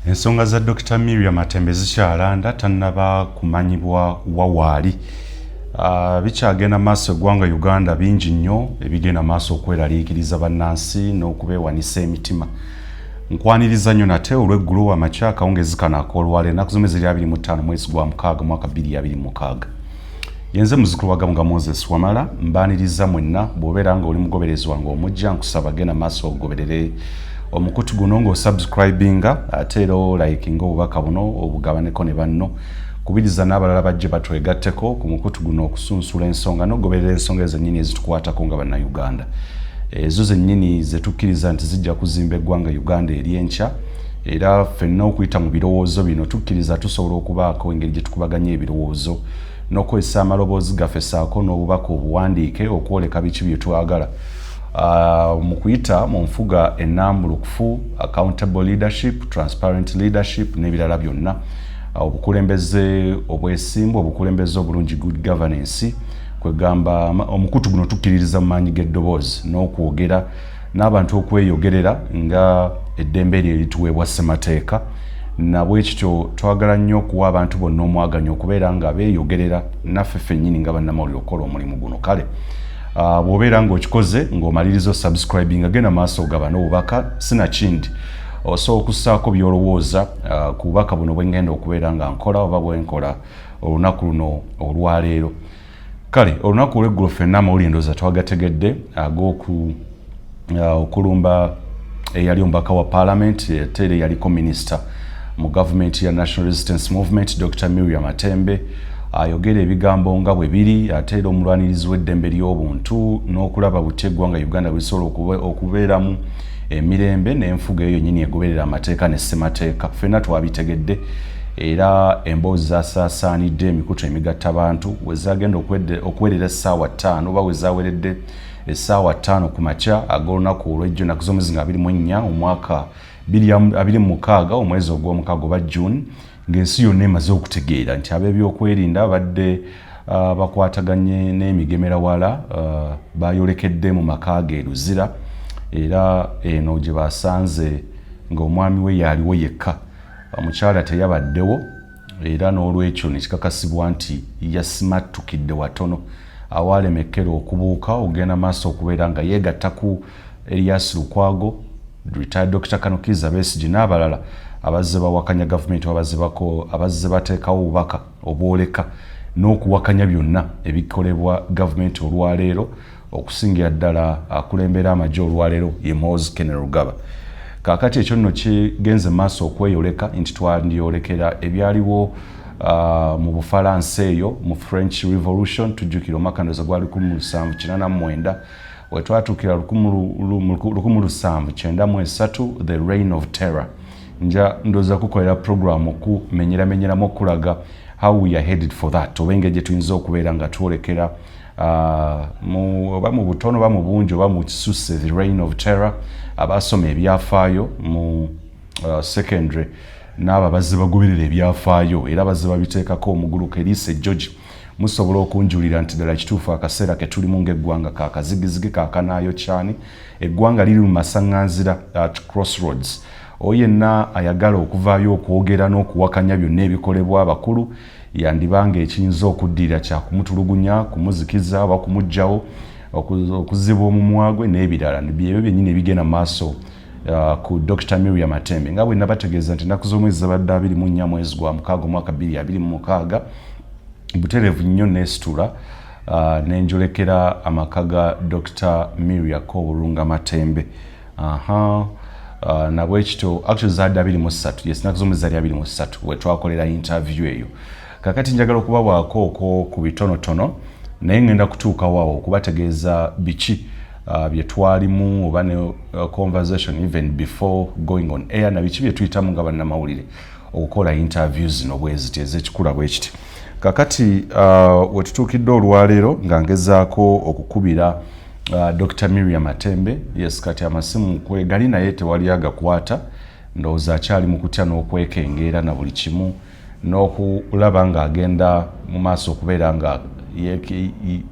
Ensonga za Dr. Miria Matembe zikyalanda tannaba kumanyibwa wawaali. Bikyagenda maaso eggwanga Uganda bingi nnyo ebigenda maaso okweraliikiriza bannansi n'okubeewanisa emitima. Nkwaniriza nnyo nate olw'eggulu amakya akawungezi kano ak'olwaleero ennaku zombi ziri 25 mwezi gwa mukaaga mwaka 2026. Yenze muzzukulu wa Gamuga Moses Wamala mbaaniriza mwenna bw'obeera nga oli mugoberezi wange omujja nkusaba genda maaso ogoberere omukutu guno ng'osubscribinga ate era olikinga obubaka buno obugabaneko ne banno kubiriza n'abalala bajje batwegatteko ku mukutu guno okusunsula ensonga n'ogoberera ensonga zennyini ezitukwatako nga bannayuganda. Ezo zennyini zetukkiriza nti zijja kuzimba eggwanga Uganda Eyenkya era ffenna okuyita mu birowoozo bino tukkiriza tusobola okubaako engeri gye tukubaganya ebirowoozo n'okozesa amaloboozi gaffe ssaako n'obubaka obuwandiike okwoleka biki bye twagala. Mu kuyita mu nfuga ennambulukufu, accountable leadership, transparent leadership n'ebirala byonna, obukulembeze obwesimbu, obukulembeze obulungi, good governance, kwegamba omukutu guno tukkiririza mu maanyi g'eddoboozi n'okwogera n'abantu okweyogerera nga eddembe lye lituweebwa ssemateeka. Nabwe ekityo twagala nnyo okuwa abantu bonna omwaganyo okubeera nga beeyogerera naffe ffennyini nga bannamawulire okukola omulimu guno. Kale bw'obeera ng'okikoze ng'omaliriza subscribing agenda maaso ogaba n'obubaka sinakindi osobola okussaako by'olowooza ku bubaka buno bwe ngenda okubeera nga nkola oba bwe nkola olunaku luno olwaleero. Kale olunaku olw'eggulo ffenna amawulire ndowooza twagategedde ag'okulumba eyali omubaka wa Parliament ate era yaliko minisita mu gavumenti ya National Resistance Movement Dr. Miria Matembe ayogera ebigambo nga bwe biri ate era omulwanirizi w'eddembe ly'obuntu n'okulaba buti eggwanga Uganda bwesobola okubeeramu emirembe n'enfuga eyo nyini egoberera amateeka ne ssemateeka. Ffenna twabitegedde era emboozi zasaasaanidde emikutu emigatta abantu we zagenda okuwerera essaawa 5 oba we zaweredde essaawa 5 ku makya ag'olunaku olw'ejjo ennaku z'omwezi nga 24 omwaka 2026 omwezi ogw'omukaaga oba June, ng'ensi yonna emaze okutegeera nti ab'ebyokwerinda badde bakwataganye n'emigemerawala bayolekedde mu maka ge Luzira era eno gye basanze ng'omwami we yaaliwo yekka, omukyala teyabaddewo era n'olwekyo ne kikakasibwa nti yasimattukidde watono awalemekera okubuuka ogenda maaso okubeera nga yeegatta ku Elias Lukwago, retired Dr. Kanukiza Besigye n'abalala abazze bawakanya gavumenti abazze bateekawo obubaka obwoleka n'okuwakanya byonna ebikolebwa gavumenti olwaleero okusingira ddala akulembera amagye olwaleero ye Muhoozi Kenneth Rugaba. Kaakati ekyo nno kigenze maaso okweyoleka nti twandyolekera ebyaliwo mu Bufalansa eyo mu French Revolution. Tujjukira omwaka ndowooza gwali 1789 we twatuukira 1793 the reign of terror. Nja ndowooza kukolera program okumenyeramenyeramu okulaga how we are headed for that oba engeri gye tuyinza okubeera nga twolekera oba mu butono oba mu bungi oba mu kisusse the reign of terror. Abasoma ebyafaayo mu secondary n'abo bazze bagoberera ebyafaayo era bazze babiteekako omuguluko Elise George musobola okunjulira nti ddala kituufu akaseera ke tulimu ng'eggwanga kaakazigizigi kaakanaayo cyane eggwanga liri mu masaŋŋanzira at crossroads. Oyenna ayagala okuvaayo okwogera n'okuwakanya byonna ebikolebwa abakulu yandibanga ekiyinza okuddirira kya kumutulugunya, kumuzikiza oba kumuggyawo, okuziba omumwa gwe n'ebirala. Byebyo byennyini ebigenda maaso ku Dr. Miria Matembe nga bwe nabategeeza nti ennaku z'omwezi zabadde 24 mwezi gwa mukaaga omwaka 2026 butereevu nnyo neesitula n'enjolekera amaka ga Dr. Miria Kobulunga Matembe. Nabwe ekito actually zadde 23 yes ennaku z'omwezi zali 23 we twakolera interview eyo. Kakati njagala okubawaako ku bitonotono naye ngenda kutuukawo awo okubategeeza biki bye twalimu oba ne conversation even before going on air na biki bye tuyitamu nga bannamawulire okukola interviews zino bweziti ez'ekikula bwe kiti. Kakati we tutuukidde olwaleero nga ngezaako okukubira Dr. Miria Matembe. Yes, kati amasimu kwegali naye tewali agakwata ndowooza akyali mu kutya n'okwekengeera na buli kimu n'okulaba ng'agenda mu maaso okubeera nga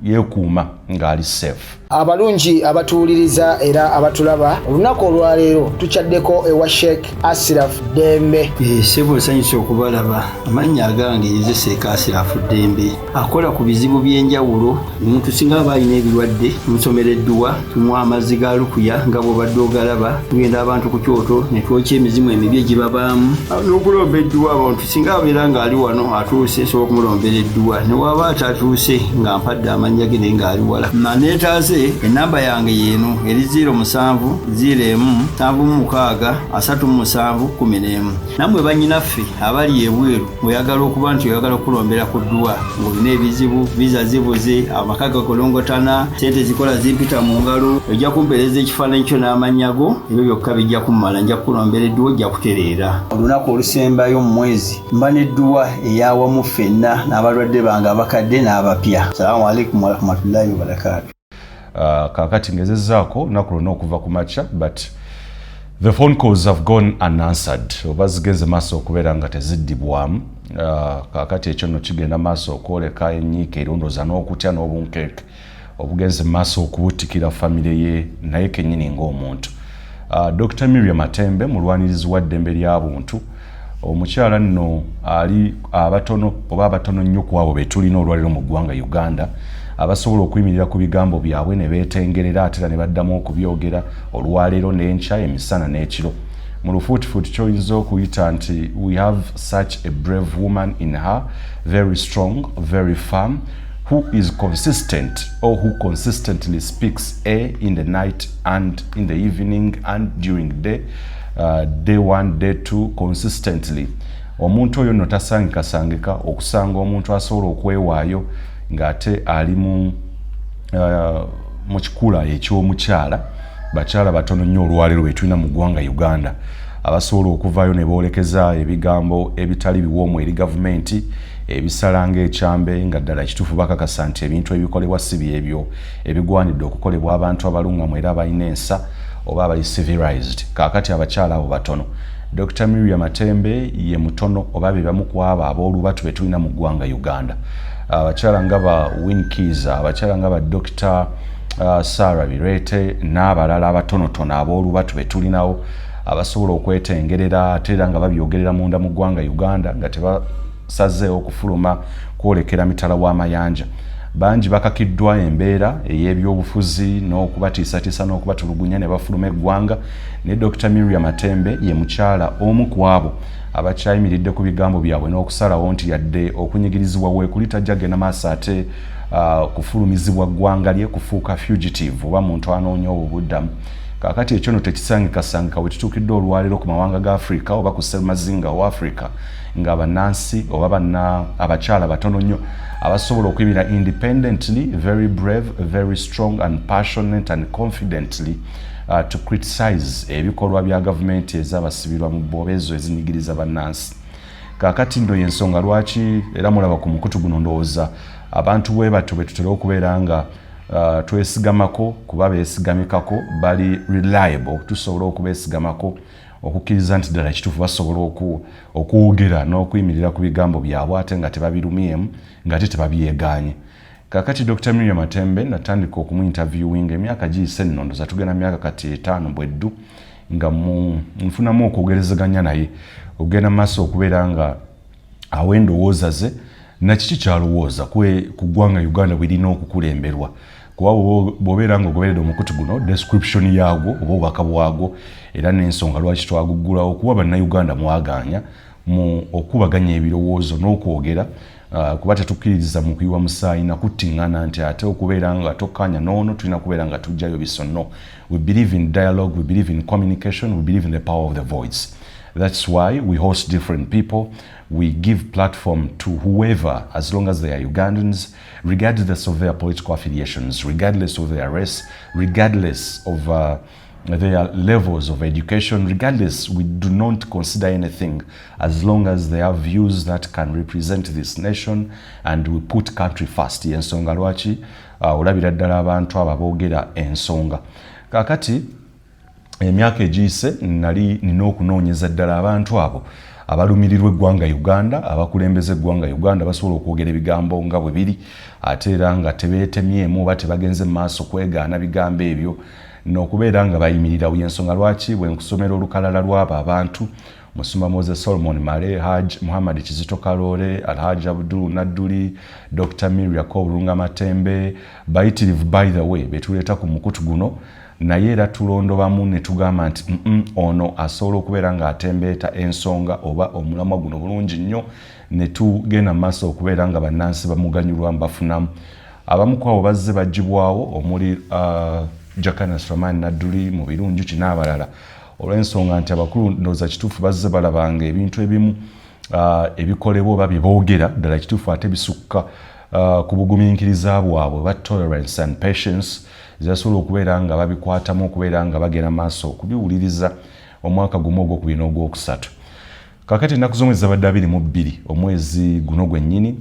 yeekuuma ng'ali safe. Abalungi abatuuliriza era abatulaba olunaku olwaleero tukyaddeko ewa Sheikh Asiraf Dembe. Sebo sanyusa okubalaba. Amannya agange ye Sheikh Asiraf Dembe akola ku bizibu by'enjawulo. Omuntu singa aba alina ebirwadde musomereddwa tunywa amazzi ga lukuya nga bw'obadde ogalaba tugenda abantu ku kyoto ne twokya emizimu emibi egibabaamu n'okulomba edduwa abantu singa abeera ng'ali wano atuuse sobola okumulombera edduwa ne waba atatuuse nga mpadde amannya ge naye ng'ali wala neetaase enamba yange yeeno eri 0707363711 nammwe bannyinaffe abali ebweru oyagala okuba nti oyagala okulombera ku dduwa ng'olina ebizibu viza zibuze amaka gakolongotana sente zikola zimpita mu ngalo ojja kumpeereza ekifaananyi kyo n'amannya go ebyo byokka bijja kummala nja kukulombera edduwa ojja kutereera olunaku olusembayo mu mwezi mba n'edduwa eyawamu ffenna n'abalwadde bange abakadde n'abapya. Salaamu alaikum warahmatullahi wabarakatuh. Kakati ngezezzaako lunaku lwonna okuva ku makya but the phone calls have gone unanswered oba zigenze maaso okubeera nga teziddibwamu. Kakati ekyo nno kigenda maaso okwoleka enyiika erondooza n'okutya n'obunkeeke obugenze maaso okubutikira famire ye naye kennyini ng'omuntu. Dr. Miria Matembe mulwanirizi wa ddembe ly'abuntu omukyala nno ali abatono oba abatono nnyo ku abo be tulina olwaliro mu ggwanga Uganda abasobola okuyimirira ku bigambo byabwe ne beetengerera ate era ne baddamu okubyogera olwaleero n'enkya emisana n'ekiro. Mu lufuutifuuti kyoyinza okuyita nti we have such a brave woman in her, very strong, very firm, who is consistent or who consistently speaks in the night and in the evening and during the day, day one, day two, consistently. Omuntu oyo nno tasangikasangika okusanga omuntu asobola okwewaayo ng'ate ali mu kikula eky'omukyala. Bakyala batono nnyo olwaleero be tulina mu ggwanga Uganda abasobola okuvaayo ne boolekeza ebigambo ebitali biwoomu eri gavumenti ebisala ng'ekyambe nga ddala ekituufu bakakasa nti ebintu ebikolebwa si byebyo ebigwanidde okukolebwa abantu abalungamu era abalina ensa oba abali civilized. Kaakati abakyala abo batono. Dr. Miria Matembe ye mutono oba be bamu ku abo aboolubatu be tulina mu ggwanga Uganda. Abakyala nga ba Winkiza, abakyala nga ba Dr. Sarah Birete n'abalala abatonotono aboolubatu be tulinawo abasobola okwetengerera ate era nga babyogerera munda mu ggwanga Uganda nga tebasazeewo okufuluma kwolekera mitala w'amayanja. Bangi bakakiddwa embeera ey'ebyobufuzi n'okubatiisatiisa n'okubatulugunya ne bafuluma eggwanga ne Dr. Miria Matembe ye mukyala omu ku abo abakyayimiridde ku bigambo byabwe n'okusalawo nti yadde okunyigirizibwa weekuli tajja genda maaso ate kufulumizibwa ggwanga lye kufuuka fugitive oba muntu anoonya obubuddamu. Kaakati ekyo nno tekisangikasangika we tutuukidde olwaleero ku mawanga ga Africa oba ku ssermazinga wa Africa ng'abannansi oba abakyala batono nnyo abasobola okuyimirira independently, very brave, very strong and passionate and confidently to criticize ebikolwa bya gavumenti ezabasibirwa mu bbobezo ezinyigiriza bannansi. Kaakati nno y'ensonga lwaki era mulaba ku mukutu guno ndowooza abantu bwe batyo bwe tutera okubeera nga twesigamako kuba beesigamikako bali reliable tusobola okubeesigamako okukkiriza nti ddala ekituufu basobola okuwogera n'okuyimirira ku bigambo byabwe ate nga tebabirumyemu nga ate tebabyegaanye. Kaakati Dr. Miria Matembe natandika okumuinterviewinga emyaka giyise nno ndoza tugenda myaka kati 5 bweddu nga nfunamu okwogerezeganya naye ogenda mu maaso okubeera nga awa endowooza ze nakiki kyalowooza ku ggwanga Uganda bw'erina okukulemberwa kuba bw'obeera nga ogoberedde omukutu guno description yaagwo oba obubaka bwagwo era n'ensonga lwaki twaguggulawo kuba bannayuganda mwaganya mu okubaganya ebirowoozo n'okwogera kuba tetukkiririza mu kuyiwa musaayi na kuttiŋŋana nti ate okubeera nga tokkanya noono tulina kubeera nga tujjayo bisono. We believe in dialogue, we believe in communication, we believe in the power of the voice. That's why we host different people. We give platform to whoever, as long as they are Ugandans, regardless of their political affiliations, regardless of their race, regardless of their levels of education, regardless, we do not consider anything as long as they have views that can represent this nation and we put country first. Ensonga lwaki olabira ddala abantu abo aboogera ensonga. Kaakati emyaka egiyise nina okunoonyeza ddala abantu abo abalumirirwa eggwanga Uganda, abakulembeze eggwanga Uganda basobola okwogera ebigambo nga bwe biri ate era nga tebeetemyemu oba tebagenze mu maaso kwegaana bigambo ebyo n'okubeera nga bayimirira y'ensonga lwaki bwe nkusomera olukalala lw'abo abantu Musumba Moses Solomon Male, Haj Muhammad Kizito Kalole, Alhaji Abdul Naduli, Dr. Miria Matembe, bayitirivu by the way, betuleeta ku mukutu guno, naye era tulondo bamu ne tugamba nti ono asobola okubeera ng'atembeeta ensonga oba omulamwa guno bulungi nnyo ne tugenda mu maaso okubeera nga bannansi bamuganyulwa bafunamu. Abamu ku abo bazze bagibwawo omuli Jakana Sramani Naduli mu birungi n'abalala. Olw'ensonga nti abakulu ndowooza kituufu bazze balabanga ebintu ebimu ebikolebwa oba bye boogera ddala kituufu ate bisukka ku bugumiikiriza bwabwe ba tolerance and patience zasobola okubeera nga babikwatamu okubeera nga bagenda maaso okubiwuliriza omwaka gumu ogwokubiri n'ogwokusatu. Kaakati ennaku z'omwezi zabadde 22 omwezi guno gwennyini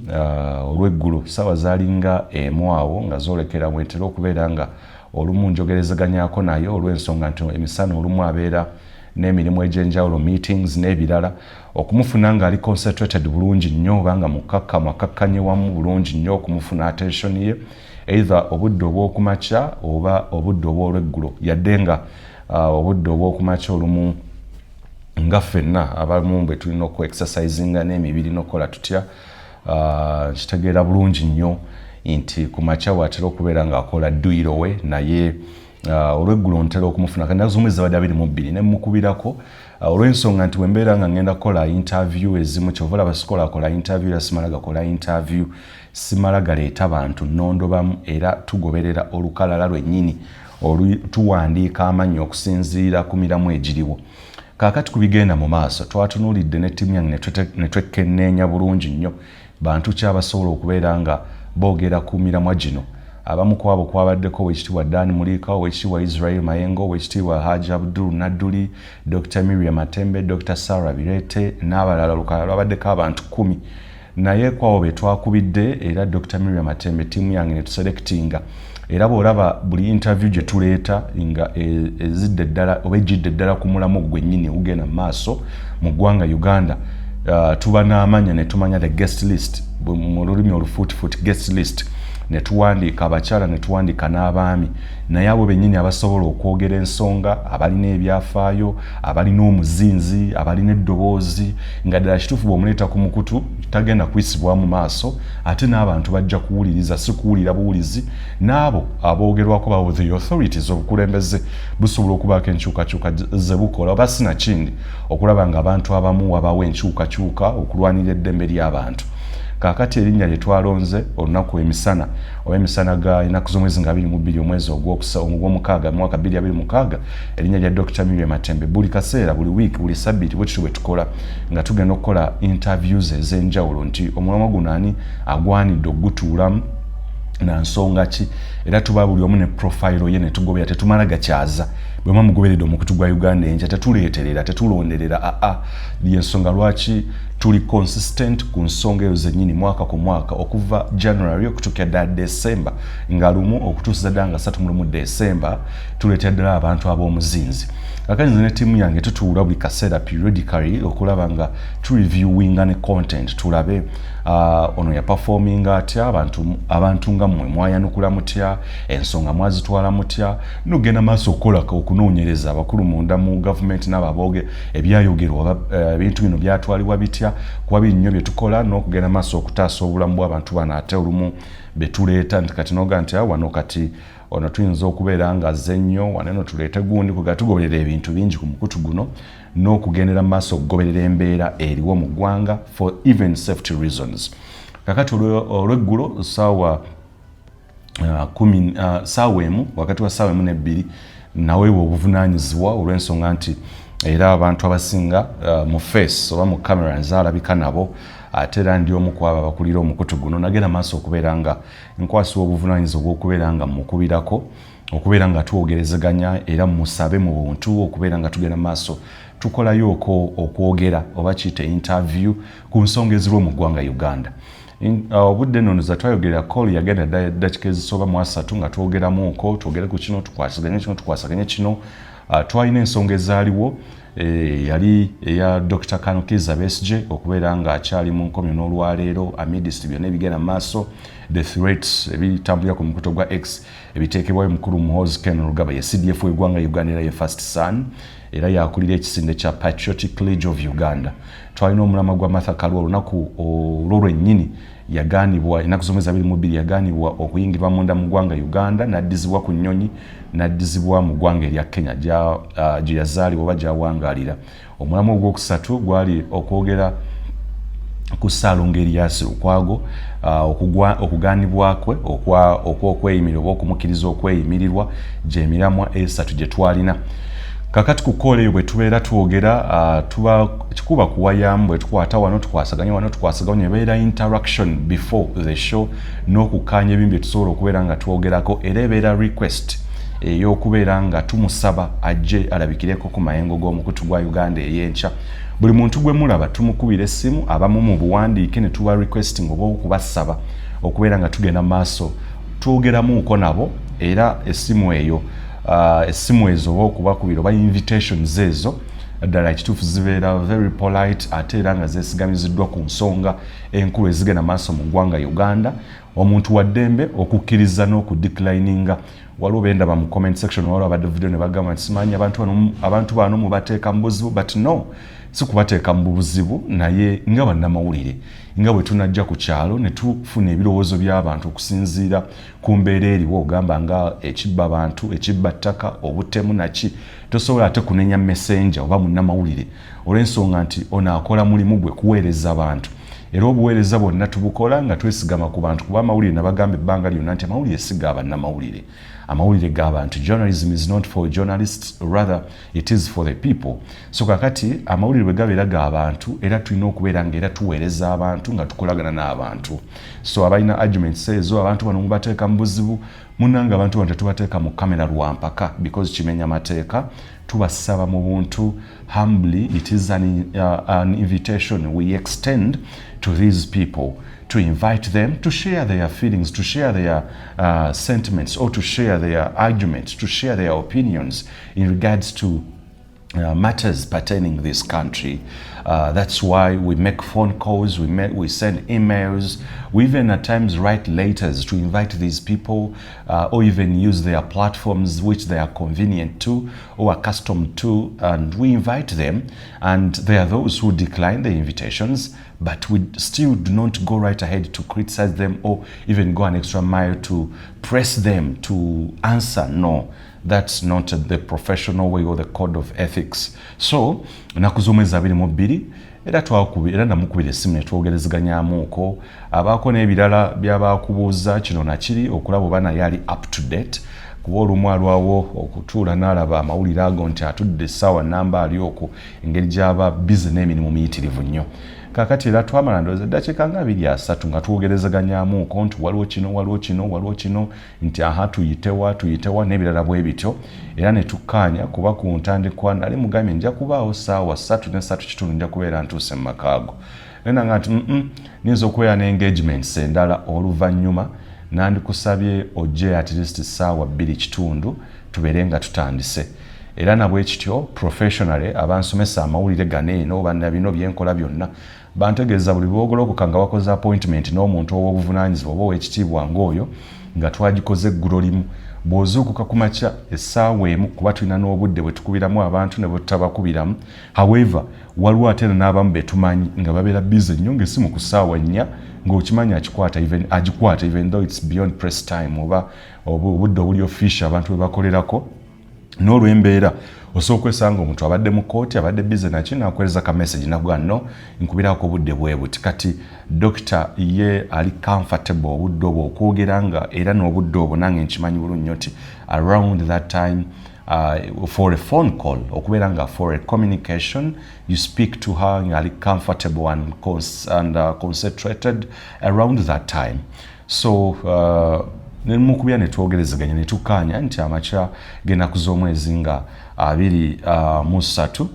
olw'eggulo ssaawa zaalinga emu awo nga zoolekera bwentera okubeera nga olumu njogerezeganyako naye olw'ensonga nti emisana olumu abeera n'emirimu egy'enjawulo meetings n'ebirala okumufuna ng'ali concentrated bulungi nnyo oba nga mukakkamu akakkanye wamu bulungi nnyo okumufuna attention ye either obudde obw'okumakya oba obudde obw'olweggulo yadde nga obudde obw'okumakya olumu nga ffenna abamu bwe tulina oku-exercisinga n'emibiri n'okukola tutya kitegeera bulungi nnyo nti ku makya watera okubeera ng'akola dduyiro we naye olw'eggulo ntera okumufuna kandi z'omwezi zabadde 22 ne mukubirako olw'ensonga nti bwe mbeera nga ngenda kukola interview ezimu kyova olaba sikola akola interview era simala gakola interview simala galeeta abantu nnondobamu era tugoberera olukalala lwennyini tuwandiika amannya okusinziira ku miramu egiriwo. Kaakati ku bigenda mu maaso twatunuulidde ne ttiimu yange ne twekenneenya bulungi nnyo bantu ki abasobola okubeera nga boogera ku miramwa gino. Abamu ku abo kwabaddeko Oweekitiibwa Dan Mulika, Oweekitiibwa Israel Mayengo, Oweekitiibwa Haji Abdul Naduli, Dr. Miria Matembe, Dr. Sarah Birete n'abalala olukalala lwabaddeko abantu 10. Naye ku abo be twakubidde era Dr. Miria Matembe ttiimu yange ne tuselectinga era bw'olaba buli interview gye tuleeta nga ezidde ddala oba ejjidde ddala ku mulamu gwennyini ogenda mu maaso mu ggwanga Uganda tuba n'amanya ne tumanya the guest list mu lulimi olufuutifuuti guest list ne tuwandiika abakyala ne tuwandiika n'abaami naye abo bennyini abasobola okwogera ensonga abalina ebyafaayo abalina omuzinzi abalina eddoboozi nga ddala kituufu bw'omuleeta ku mukutu tagenda kuyisibwa mu maaso ate n'abantu bajja kuwuliriza si kuwulira buwulizi n'abo aboogerwako bawo the authorities obukulembeze busobola okubaako enkyukakyuka ze bukola oba sinakindi okulaba nga abantu abamu wabawo enkyukakyuka okulwanira eddembe ly'abantu. Kaakati erinnya lye twalonze olunaku emisana oba emisana ga ennaku z'omwezi nga 22 omwezi ogw'omukaaga mu mwaka 2026 erinnya lya Dr. Miria Matembe buli kaseera buli wiiki buli sabbiiti bwe tutyo bwe tukola nga tugenda okukola interviews ez'enjawulo nti omulamwa guno ani agwanidde ogutuulamu na nsonga ki era tuba buli omu ne profile ye ne tugobera tetumala gakyaza bwe mugoberedde omukutu gwa Uganda Eyenkya tetuleeterera tetulonderera y'ensonga lwaki tuli consistent ku nsonga ezo zennyini mwaka ku mwaka okuva January okutuukira ddala December nga lumu okutuusiza ddala nga 31 December tuleetera ddala abantu ab'omuzinzi. Kakati nze ne ttiimu yange tutuula buli kaseera periodically okulaba nga tureviewinga ne content tulabe ono ya performinga atya abantu nga mmwe mwayanukula mutya ensonga mwazitwala mutya nogenda maaso okukola okunoonyereza abakulu munda mu gavumenti n'ababooge ebyayogerwa ebintu bino byatwalibwa bitya kuba binnyo bye tukola n'okugenda maaso okutaasa obulamu bw'abantu bano ate olumu betuleeta nti kati noga nti wano kati ono tuyinza okubeera nga azze nnyo waneno tuleete gundi kuga tugoberera ebintu bingi ku mukutu guno n'okugendera mu maaso okugoberera embeera eriwo mu ggwanga for even safety reasons. Kakati olw'eggulo ssaawa emu wakati wa ssaawa 1:02 naweebwa obuvunaanyizibwa olw'ensonga nti era abantu abasinga mu face oba mu camera nzaalabika nabo ate era ndi omu ku abo abakulira omukutu guno nagenda maaso okubeera nga nkwasibwa obuvunaanyizibwa obw'okubeera nga mukubirako okubeera nga twogerezeganya era musabe mu buntu okubeera nga tugenda maaso tukolayo okwogera oba kiyite interview ku nsonga eziriwo mu ggwanga Uganda. Obudde nno nza twayogerera call yagenda dakiika ezisoba mu 3 nga twogeramuuko twogere ku kino tukwasaganye kino twalina ensonga ezaaliwo yali eya Dr. Kanukiza Besje okubeera nga akyali mu nkomyo n'olwaleero amidst byonna ebigenda maaso the threats ebitambulira ku mukuto gwa X ebiteekebwayo mukulu Muhoozi Ken Rugaba ye CDF w'eggwanga Uganda era ye First Son era yakulira ekisinde kya Patriotic League of Uganda. Twalina omulama gwa Martha Karua olunaku olw'olwennyini yaganibwa ennaku zomwe 22 yaganibwa okuyingirwa munda mu ggwanga Uganda n'addizibwa ku nnyonyi n'addizibwa mu ggwanga erya Kenya gye yazaalibwa oba gy'awangalira. Omulamu ogwokusatu gwali okwogera ku Ssaalongo Erias Lukwago okuganibwa kwe okweyimirirwa oba okumukkiriza okweyimirirwa gy'emiramwa esatu gye twalina. Kakati ku kkoolo eyo bwe tubeera twogera tuba kikuba kuwayamu bwe tukwata wano tukwasaganya ebeera interaction before the show n'okukaanya ebimu bye tusobola okubeera nga twogerako era ebeera request ey'okubeera nga tumusaba ajje alabikireko ku mayengo g'omukutu gwa Uganda Eyenkya. Buli muntu gwe mulaba tumukubira essimu abamu mu buwandiike ne tuba requesting oba okubasaba okubeera nga tugenda maaso twogeramuuko nabo era essimu eyo essimu ezo oba okubakubira oba invitations ezo ddala ekituufu zibeera very polite ate era nga zeesigamiziddwa ku nsonga enkulu ezigenda maaso mu ggwanga Uganda. Omuntu wa ddembe okukkiriza n'okudeclininga. Waliwo bendaba mu comment section waliwo abadde video ne bagamba nti simanyi abantu bano mubateeka mu buzibu, but no, si kubateeka mu buzibu naye nga bannamawulire nga bwe tunajja ku kyalo ne tufuna ebirowoozo by'abantu okusinziira ku mbeera eriwo ogamba nga ekibba abantu, ekibba ttaka, obutemu naki, tosobola ate kunenya messenger oba munnamawulire olw'ensonga nti ono akola mulimu gwe kuweereza abantu. Era obuweereza bwonna tubukola nga twesigama ku bantu kuba amawulire nabagamba ebbanga lyonna nti amawulire si g'abannamawulire. Amawulire g'abantu. Journalism is not for journalists, rather it is for the people. So kakati amawulire bwe gabeera g'abantu era tulina okubeera nga era tuweereza abantu nga tukolagana n'abantu. So abalina arguments ezo abantu bano mubateeka mu buzibu munnanga abantu bano tetubateeka mu kamera lwampaka because kimenya mateeka. Tubasaba mu buntu humbly. It is an invitation we extend to these people to invite them to share their feelings, to share their sentiments, or to share their arguments, to share their opinions in regards to matters pertaining this country. That's why we make phone calls, we send emails, we even at times write letters to invite these people or even use their platforms which they are convenient to or accustomed to, and we invite them, and there are those who decline the invitations, but we still do not go right ahead to criticize them or even go an extra mile to press them to answer. No, that's not the professional way or the code of ethics. So nakuzomeza 22 era namukubira essimu ne twogerezeganyaamuuko abaako n'ebirala by'abakubuuza kino nakiri okulaba oba naye ali up to date kuba olumu alwawo okutuula n'alaba amawulire ago nti atudde essaawa namba ali okwo engeri gy'aba bizi n'emirimu miyitirivu nnyo. Kakati era twamala ndowooza eddakiika nga 2-3 nga twogerezeganyaamuuko nti waliwo kino nti aha tuyitewa n'ebirala bwe bityo era ne tukkaanya kuba ku ntandikwa nali mugambye nja kubaawo ssaawa 3:30 nja kubeera ntuuse mu makaago. Nenanga nti niyinza okweya ne engagements endala oluvannyuma nandikusabye ojje at least ssaawa 2:30 tubeere nga tutandise. Era nabwe kityo professionally abansomesa amawulire ganeeno banna bino byenkola byonna bantegeeza buli bwogolokoka nga wakoze appointment n'omuntu ow'obuvunaanyizibwa oba ow'ekitiibwa ng'oyo nga twagikoze eggulo limu bw'ozuukuka ku makya essaawa emu kuba tulina n'obudde bwe tukubiramu abantu ne bwe tutabakubiramu. However, waliwo ate n'abamu be tumanyi nga babeera busy nnyo ng'essimu ku ssaawa 4 ng'okimanyi agikwata even though it's beyond press time oba obudde obuli official abantu bwe bakolerako. N'olw'embeera osobola okwesanga omuntu abadde mu kooti abadde busy naki n'akuweereza ka message nagwa no nkubirako obudde bwe buti. Kati dokita ye ali comfortable obudde obwo okwogera nga era n'obudde obwo nange nkimanyi bulungi nnyo ti around that time for a phone call okubeera nga for a communication you speak to her nga ali comfortable and concentrated around that time. So nemukubya ne twogerezeganya ne tukkaanya nti amakya g'ennaku z'omwezi nga 23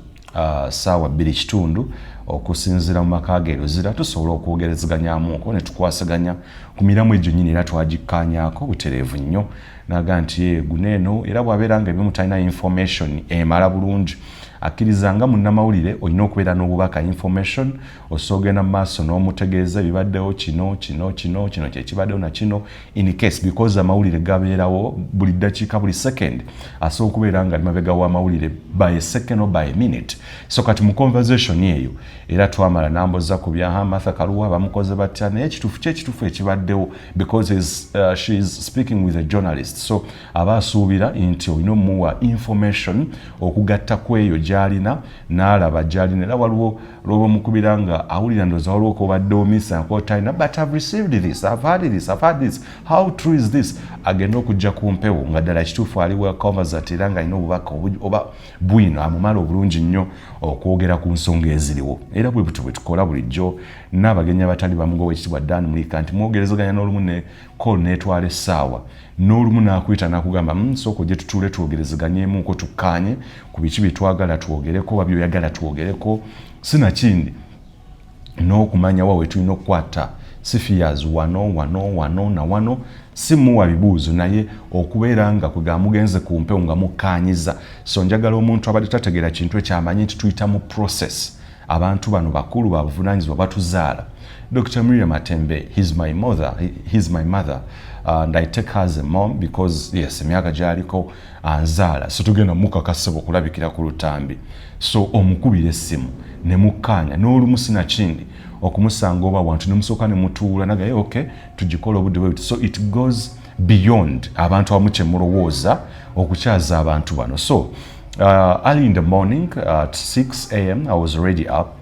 ssaawa 2:30 okusinziira mu maka ge Luzira tusobola okwogerezeganyaamuuko ne tukwasaganya ku miramu egyo nnyini era twagikkaanyaako butereevu nnyo. Naga nti guneeno era bw'abeera nga ebimu talina information emala bulungi akkirizanga munnamawulire olina okubeera n'obubaka information osogenda maaso n'omutegeeza ebibaddewo kino kyekibaddewo na kino in case because amawulire gabeerawo buli ddakiika buli second asobola okubeera nga mabega w'amawulire by a second or by a minute. So kati mu conversation eyo era twamala n'amboza ku bya Martha Kaluwa bamukoze batya naye ekituufu ekibaddewo because she is speaking with a journalist, so aba asuubira nti olina omuwa information okugatta ku eyo gy'alina n'alaba gy'alina era waliwo lwoba omukubira nga awulira ndowooza waliwo kobadde omisa nkotalina but I've received this, I've had this, how true is this? Agenda okujja ku mpewo nga ddala ekituufu ali well conversant era nga alina obubaka oba bwino amumala obulungi nnyo okwogera ku nsonga eziriwo. Era bwe butu bwe tukola bulijjo n'abagenyi abatali bamugo w'ekitibwa Dan Mulika nti mwogerezaganya n'olumu ne call n'etwala essaawa n'olumu n'akuyita n'akugamba sooka ojje tutuule twogerezeganyemu tukkaanye ku biki bye twagala twogereko oba byoyagala twogereko sinakindi n'okumanya wa we tulina okukwata sifiyas wano na wano simuwa bibuuzo naye okubeera nga kwega mugenze ku mpewo nga mukkaanyiza. So njagala omuntu abadde tategeera kintu ekyamanyi nti tuyita mu process abantu bano bakulu babuvunaanyizibwa batuzaala. Dr. Miria Matembe, he's my mother, and I take her as a mom because yes emyaka gyaliko anzaala so tugenda mukakasebo okulabikira ku lutambi so omukubira essimu ne mukkaanya n'olumu sinakindi okumusanga oba wantu ne musooka ne mutuula nagaye okay tugikola obudde bwe so it goes beyond abantu abamu kye mulowooza okukyaza abantu bano. So early in the morning at 6 a.m. I was already up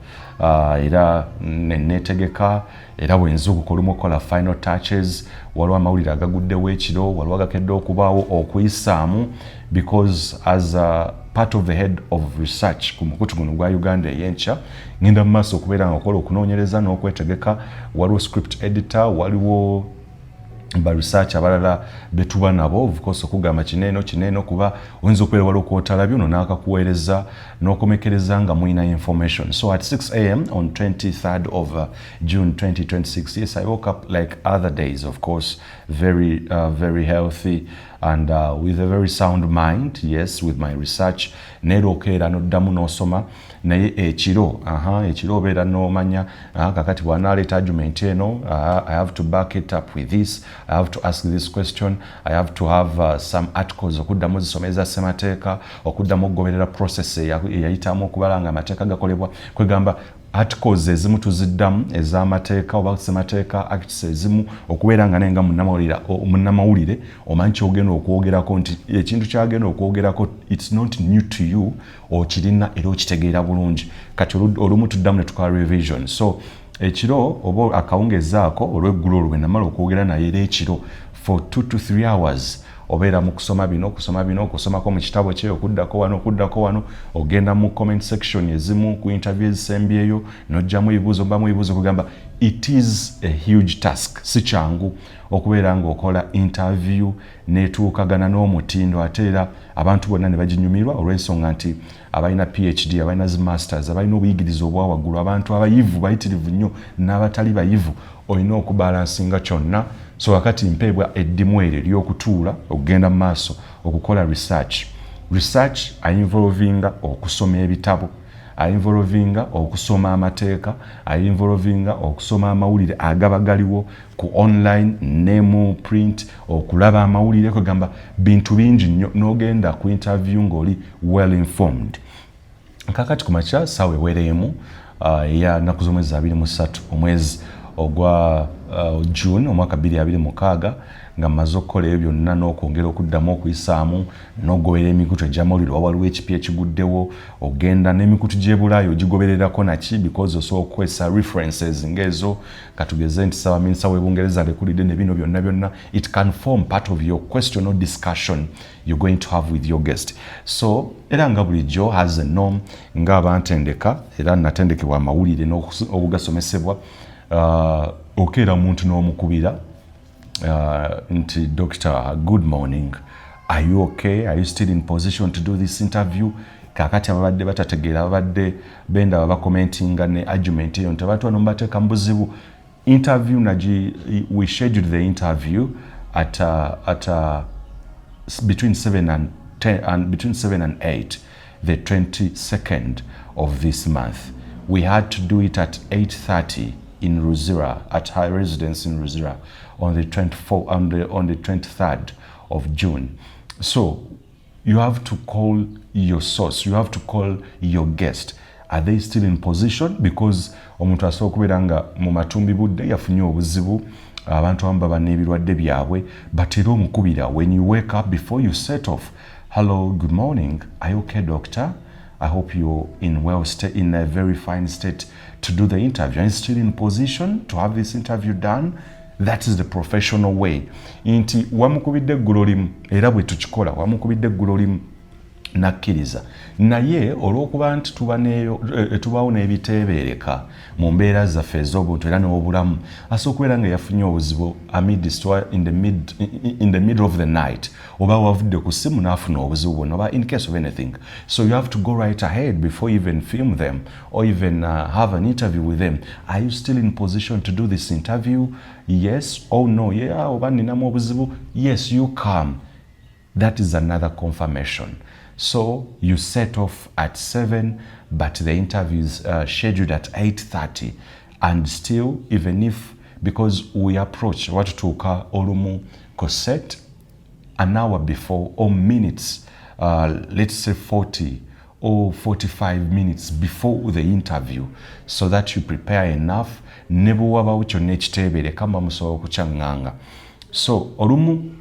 era netegeka era bwenza okukolumu okola final touches waliwo amawulire agaguddewo ekiro waliwo agakedde okubaawo okuyisaamu because as a part of the head of research ku mukutu guno gwa Uganda Eyenkya ngenda mu maaso okubeera nga okola okunoonyereza n'okwetegeka waliwo script editor waliwo ba research abalala betuba nabo of course okugamba kineno kuba oyinza okubeera waliwo kwotalabyo no n'akakuweereza n'okomekereza nga muyina information. So at 6 a.m. on 23rd of June 2026, yes, I woke up like other days, of course, very healthy and with a very sound mind, yes, with my research nerokeera noddamu n'osoma naye ekiro obeera n'omanya kakati bw'anaaleeta argument eno I have to back it up with this, I have to ask this question, I have to have some articles okuddamu zisomeza ssemateeka okuddamu okugoberera process eyayitamu okubala nga amateeka gakolebwa kwegamba articles ezimu tuziddamu ez'amateeka oba ssemateeka acts ezimu okubeera nga nenga munnamawulire omanyi kyogenda okwogerako nti ekintu kyagenda okwogerako it's not new to you okirina era okitegeera bulungi kati olumu tuddamu ne tukola revision. So ekiro oba akawungezaako olw'eggulu olwo namala okwogera naye era ekiro for 2 to 3 hours obeera mu kusoma bino okusomako mu kitabo kye okuddako wano ogenda mu comment section ezimu ku interview ezisembyeyo n'ojjamu ebibuuzo mbamu ebibuuzo kugamba it is a huge task si kyangu okubeera ng'okola interview netuukagana n'omutindo ate era abantu bonna ne baginyumirwa olw'ensonga nti abalina PhD abalina zi masters abalina obuyigiriza obwa waggulu abantu abayivu bayitirivu nnyo n'abatali bayivu olina okubalansinga kyonna. So wakati mpeebwa eddimu eryo ly'okutuula okugenda mu maaso okukola research ayinvolvinga okusoma ebitabo ayinvolvinga okusoma amateeka ayinvolvinga okusoma amawulire agaba galiwo ku online ne mu print okulaba amawulire kwegamba bintu bingi nnyo n'ogenda ku interview ng'oli well informed. Kakati ku makya ssaawa ewereemu ya nnaku z'omwezi 23 omwezi ogwa June omwaka 2026 nga mmaze okukola ebyo byonna n'okwongera okuddamu okuyisaamu n'ogoberera emikutu egy'amawulire waliwo ekipya ekiguddewo ogenda n'emikutu gy'ebulaayo ogigobererako naki because osobola okukozesa references ng'ezo katugeze nti Minisita w'Ebungereza alekulidde ne bino byonna it can form part of your question or discussion you're going to have with your guest. So era nga bulijjo has a norm ng'abantendeka era natendekebwa amawulire n'obugasomesebwa okeera muntu n'omukubira nti Doctor, good morning, are you okay, are you still in position to do this interview? Kakati ababadde batategeera ababadde benda babakomentinga ne argument eyo nti abantu bano mbateeka mu buzibu. Interview we scheduled the interview at between 7 and 8 the 22nd of this month. We had to do it at 8:30 in Luzira, at her residence in Luzira, on the 23rd of June. So you have to call your source, you have to call your guest. Are they still in position? Because omuntu asobola okubeera nga mu matumbi budde yafunye obuzibu, abantu abamu baba n'ebirwadde byabwe, but era omukubira, when you wake up, before you set off, hello, good morning, are you okay, doctor? I hope you're in a very fine state to do the interview. Are you still in position to have this interview done? That is the professional way. Inti wamukubidde eggulo limu, era bwe tukikola wamukubidde eggulo limu nakkiriza, naye olw'okuba nti tubaawo n'ebiteebereka mu mbeera zaffe ez'obuntu era n'obulamu, asobola okubeera nga yafunye obuzibu in the middle of the night, oba wavudde ku ssimu n'afuna obuzibu bwonna, oba in case of anything. So you have to go right ahead before you even film them or even have an interview with them. Are you still in position to do this interview? Yes or no? Yeah, oba ninamu obuzibu? Yes, you come. That is another confirmation. So you set off at 7, but the interview is scheduled at 8:30. And still, even if, because we approach what tuka olumu koset an hour before, or minutes, let's say 40 or 45 minutes before the interview, so that you prepare enough. Nebo waba ucho nechitebere kamba musobola okukyanganga. So olumu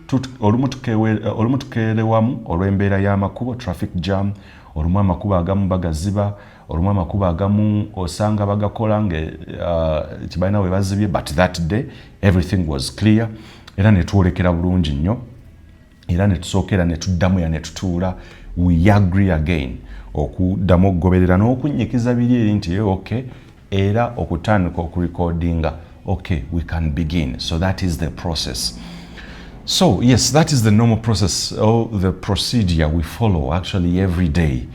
tukerewamu olw'embeera y'amakubo, traffic jam, olumu amakubo agamu bagaziba, olumu amakubo agamu osanga bagakola kibalina we bazibye, but that day everything was clear, era ne twolekera bulungi nnyo, era ne tusookera ne tuddamu era ne tutuula, we agree again okuddamu okugoberera n'okunnyikiza biri eri nti okay, era okutandika okurecordinga. Okay, we can begin. So that is the process. So yes, that is the normal process, or the procedure we follow actually every day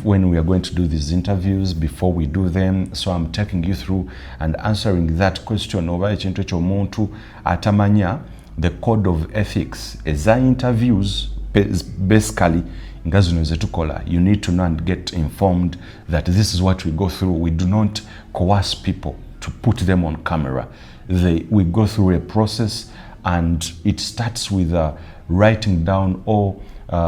when we are going to do these interviews, before we do them. So I'm taking you through and answering that question over ekintu ekyo omuntu atamanya the code of ethics. Eza interviews basically nga zino zetukola, you need to know and get informed that this is what we go through. We do not coerce people to put them on camera. We go through a process, and it starts with writing down or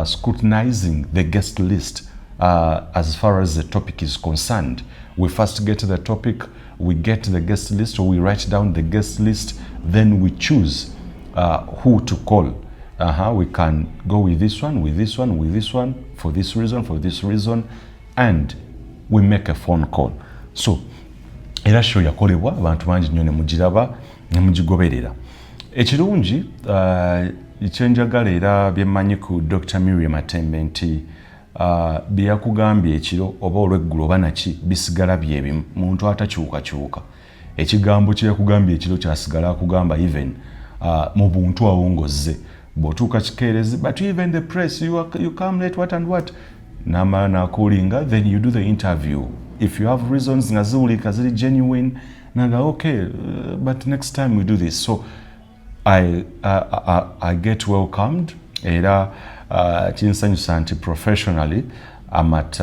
scrutinizing the guest list as far as the topic is concerned. We first get the topic, we get the guest list, or we write down the guest list, then we choose who to call. We can go with this one, with this one, with this one, for this reason, and we make a phone call. So era show yakolebwa abantu bangi nnyo ne mugiraba ne mugigoberera. Ekirungi ekyenjagala era byemmanyi ku Dr. Miria Matembe nti bye yakugambye ekiro oba olw'eggulu oba naki bisigala byebimu, muntu atakyukakyuka. Ekigambo kye yakugambye ekiro kyasigala akugamba even mu buntu awongozze, bw'otuuka kikeerezi, but even the press, you come late, what and what, n'amala n'akulinga, then you do the interview. If you have reasons nga ziwulika ziri genuine, naga okay, but next time we do this. So I get welcomed, era kinsanyusa nti professionally I'm at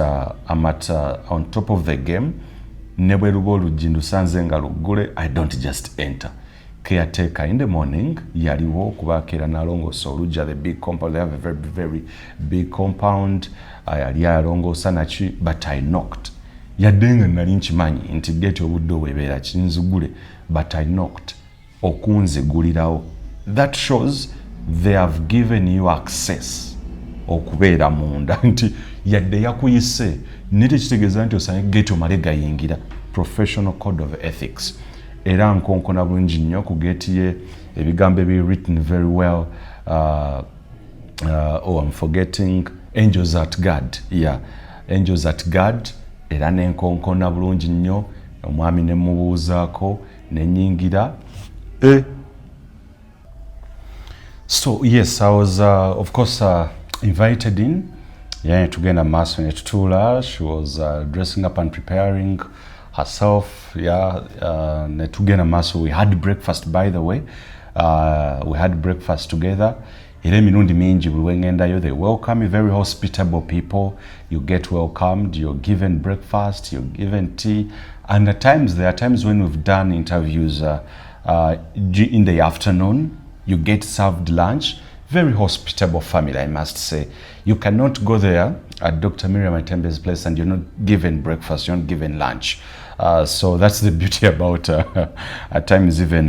on top of the game. Ne bwe luba oluggi ndusanze nga luggule, I don't just enter. Caretaker in the morning yaliwo okubaako era n'alongoosa olugja, the big compound, they have a very, very big compound, yali alongoosa naki, but I knocked. Yadde nga nali nkimanyi nti gate obudde obwebeera kinzigule, but I knocked okunzigulirawo. That shows they have given you access okubeera munda, nti yadde yakuyise netekitegeeza nti osanye gate omale gayingira. Professional code of ethics. Era nkonkona bulungi nnyo ku gate ye, ebigambo written very well. I'm forgetting angels at guard. Yeah, angels at guard. Era nenkonkona bulungi nnyo, omwami ne mubuuzaako nenyingira. So yes, I was of course invited in. Yeah, tugenda maaso ne tutuula. She was dressing up and preparing herself. Yeah, netugenda maaso. We had breakfast, by the way. We had breakfast together. era emirundi mingi buli wengendayo they welcome you, very hospitable people. You get welcomed, you're given breakfast, you're given tea, and at times there are times when we've done interviews in the afternoon, you get served lunch. Very hospitable family, I must say. You cannot go there at Dr. Miria Matembe's place and you're not given breakfast, you're not given lunch. So that's the beauty about at times even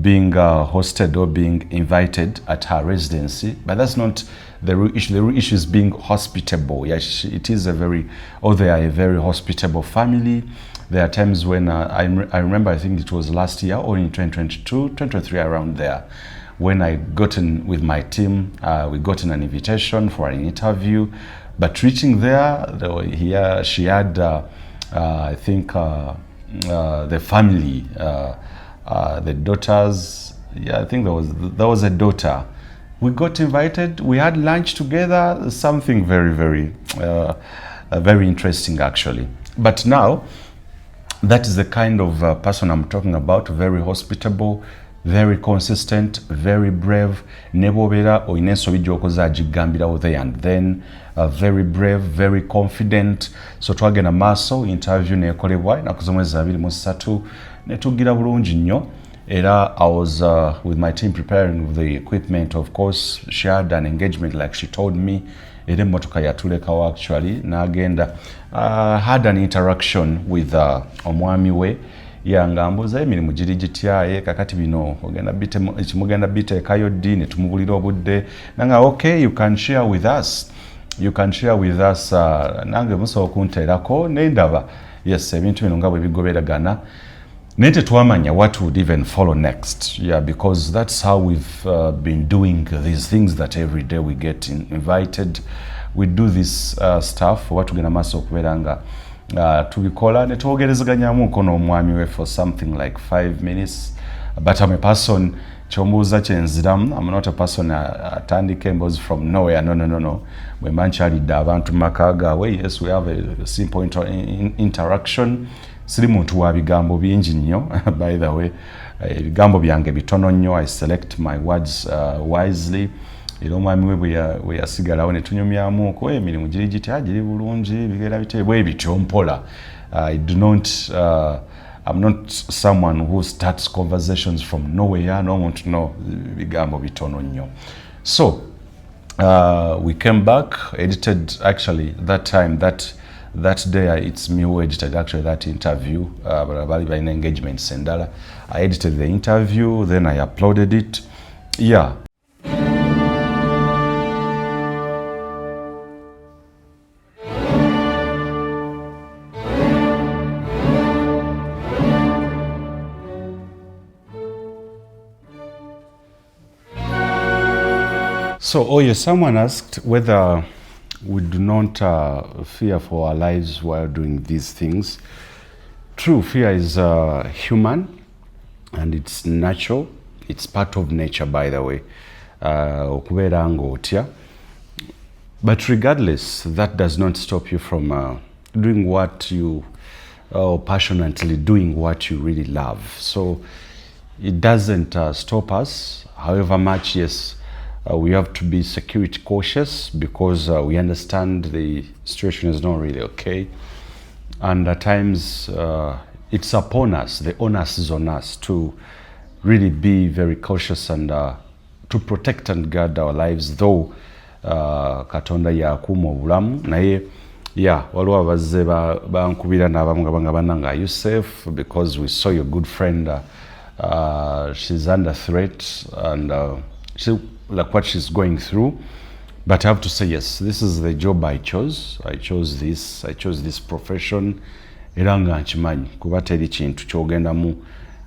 being hosted or being invited at her residency. But that's not the real issue. The real issue is being hospitable. Yes, it is they are a very hospitable family. There are times when I remember, I think it was last year or in 2022, 2023, around there, when I gotten with my team, we got an invitation for an interview. But reaching there, she had, I think, the family, the daughters. Yeah, I think there was a daughter. We got invited. We had lunch together. Something very, very, very interesting, actually. But now, that is the kind of person I'm talking about. Very hospitable, very consistent, very brave. Nebobera or inensobi jokoza jigambira there and then. Very brave, very confident. So twagenda maaso interview nekolebwa nakuzomwezi 23 netugira bulungi nnyo. Era I was with my team preparing the equipment. Of course, she had an engagement like she told me. Era emotoka yatulekawo actually nagenda had an interaction with omwami we yangambuza emirimu giri gityaye kakati bino mugenda biteekayo ddi ne tumubulira obudde nanga okay, you can share with us nange musobola okunteerako nendaba yes ebintu bino nga bwe bigoberagana naye tetwamanya what would even follow next. Yeah, because that's how we've been doing these things, that every day we get invited, we do this stuff what tugenda maaso okubeera nga tubikola ne twogerezganyamu nkono omwami we for something like 5 minutes. But I'm a person kyombuuza kyenziramu. I'm not a person atandika emboozi from nowhere. No. Bwe mba nkyalidde abantu mu maka gaabwe, yes, we have a simple interaction. Siri muntu wa bigambo bingi nnyo. By the way, ebigambo byange bitono nnyo. I select my words wisely. Era omwami we bwe yasigalawo ne tunyumyamuko emirimu giri gitya giri bulungi bigera bite bwe bityo mpola. I'm not someone who starts conversations from nowhere. No one to know bigambo bitono nnyo. So we came back, edited actually that time, that day it's me who edited actually that interview. By an engagement sendala, I edited the interview, then I uploaded it. Yeah. So, yes, someone asked whether we do not fear for our lives while doing these things. True, fear is human and it's natural. It's part of nature, by the way. But regardless, that does not stop you from doing what you passionately doing what you really love. So it doesn't stop us, however much, yes, we have to be security cautious because we understand the situation is not really okay. And at times it's upon us, the onus is on us to really be very cautious and to protect and guard our lives, though Katonda yakuuma obulamu naye waliwo abazze bankubira n'abamu nga bannanga, are you safe? Because we saw your good friend, she's under threat and like what she's going through. But I have to say, yes, this is the job I chose. I chose this profession. Era nga nkimanyi kuba teri kintu kyogendamu